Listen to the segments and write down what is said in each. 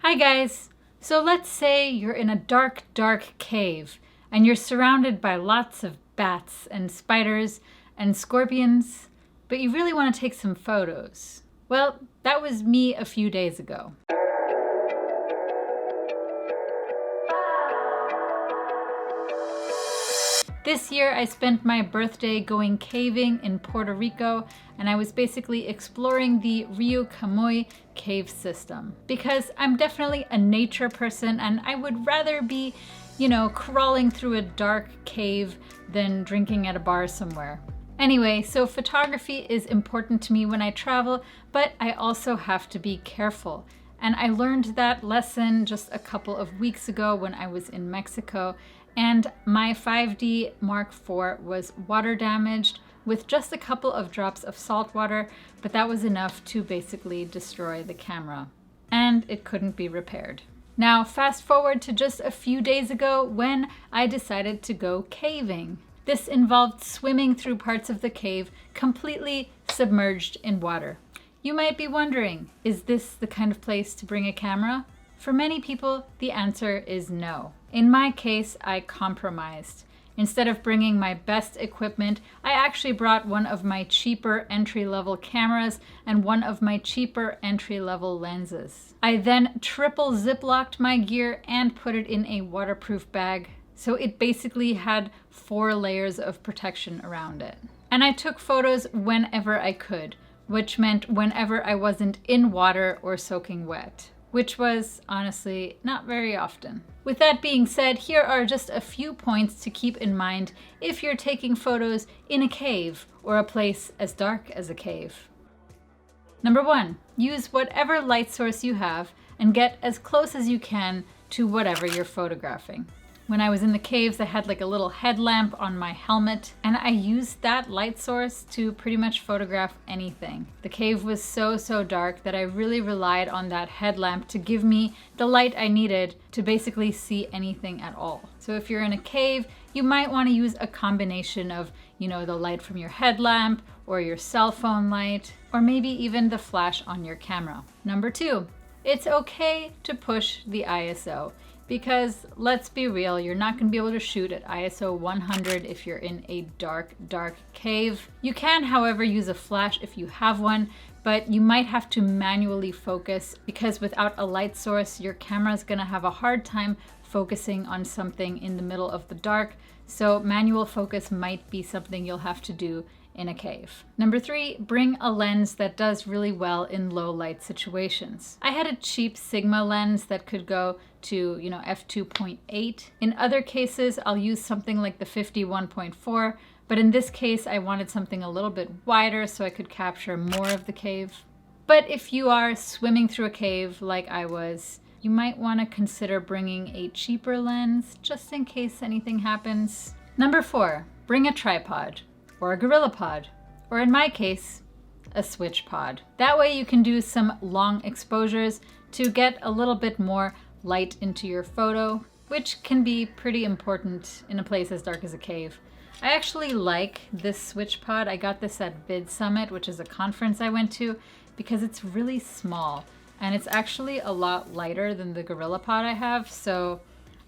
Hi guys! So let's say you're in a dark, dark cave and you're surrounded by lots of bats and spiders and scorpions, but you really want to take some photos. Well, that was me a few days ago. This year I spent my birthday going caving in Puerto Rico, and I was basically exploring the Rio Camuy cave system. Because I'm definitely a nature person and I would rather be, crawling through a dark cave than drinking at a bar somewhere. Anyway, so photography is important to me when I travel, but I also have to be careful. And I learned that lesson just a couple of weeks ago when I was in Mexico, and my 5D Mark IV was water damaged with just a couple of drops of salt water, but that was enough to basically destroy the camera. And it couldn't be repaired. Now fast forward to just a few days ago when I decided to go caving. This involved swimming through parts of the cave completely submerged in water. You might be wondering, is this the kind of place to bring a camera? For many people, the answer is no. In my case, I compromised. Instead of bringing my best equipment, I actually brought one of my cheaper entry-level cameras and one of my cheaper entry-level lenses. I then triple ziplocked my gear and put it in a waterproof bag, so it basically had 4 layers of protection around it. And I took photos whenever I could, which meant whenever I wasn't in water or soaking wet, which was honestly not very often. With that being said, here are just a few points to keep in mind if you're taking photos in a cave or a place as dark as a cave. Number 1, use whatever light source you have and get as close as you can to whatever you're photographing. When I was in the caves, I had like a little headlamp on my helmet, and I used that light source to pretty much photograph anything. The cave was so dark that I really relied on that headlamp to give me the light I needed to basically see anything at all. So if you're in a cave, you might want to use a combination of, the light from your headlamp or your cell phone light, or maybe even the flash on your camera. Number 2, it's okay to push the ISO. Because let's be real, you're not going to be able to shoot at ISO 100 if you're in a dark, dark cave. You can, however, use a flash if you have one, but you might have to manually focus because without a light source, your camera is going to have a hard time focusing on something in the middle of the dark. So manual focus might be something you'll have to do in a cave. Number 3, bring a lens that does really well in low light situations. I had a cheap Sigma lens that could go to, f2.8. In other cases, I'll use something like the 51.4, but in this case, I wanted something a little bit wider so I could capture more of the cave. But if you are swimming through a cave like I was, you might want to consider bringing a cheaper lens just in case anything happens. Number 4, bring a tripod, or a gorilla pod, or in my case, a switch pod. That way you can do some long exposures to get a little bit more light into your photo, which can be pretty important in a place as dark as a cave. I actually like this switch pod. I got this at Vid Summit, which is a conference I went to, because it's really small and it's actually a lot lighter than the gorilla pod I have, so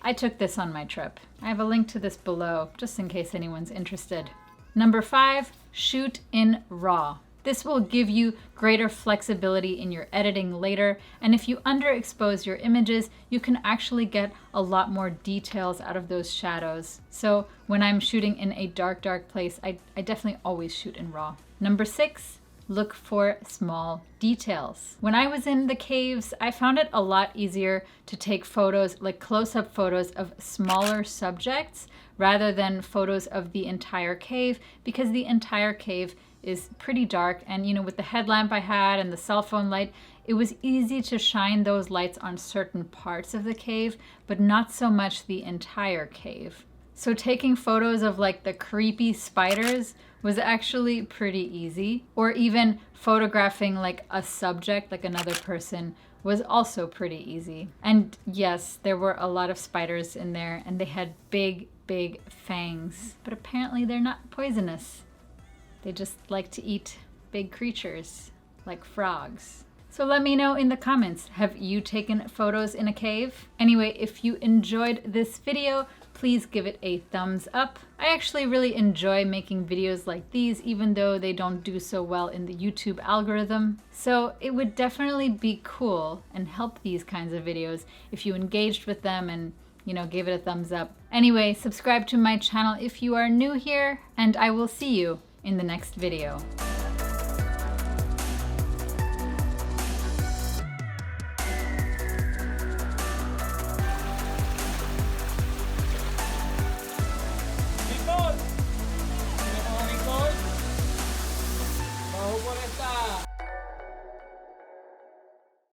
I took this on my trip. I have a link to this below just in case anyone's interested. Number 5, shoot in RAW. This will give you greater flexibility in your editing later, and if you underexpose your images, you can actually get a lot more details out of those shadows. So when I'm shooting in a dark, dark place, I definitely always shoot in RAW. Number 6, look for small details. When I was in the caves, I found it a lot easier to take photos, like close-up photos of smaller subjects rather than photos of the entire cave, because the entire cave is pretty dark, and with the headlamp I had and the cell phone light, it was easy to shine those lights on certain parts of the cave, but not so much the entire cave. So taking photos of like the creepy spiders was actually pretty easy, or even photographing like a subject, like another person, was also pretty easy. And yes, there were a lot of spiders in there and they had big fangs, but apparently they're not poisonous. They just like to eat big creatures like frogs. So let me know in the comments, have you taken photos in a cave? Anyway, if you enjoyed this video, please give it a thumbs up. I actually really enjoy making videos like these, even though they don't do so well in the YouTube algorithm. So it would definitely be cool and help these kinds of videos if you engaged with them and, you know, gave it a thumbs up. Anyway, subscribe to my channel if you are new here, and I will see you in the next video.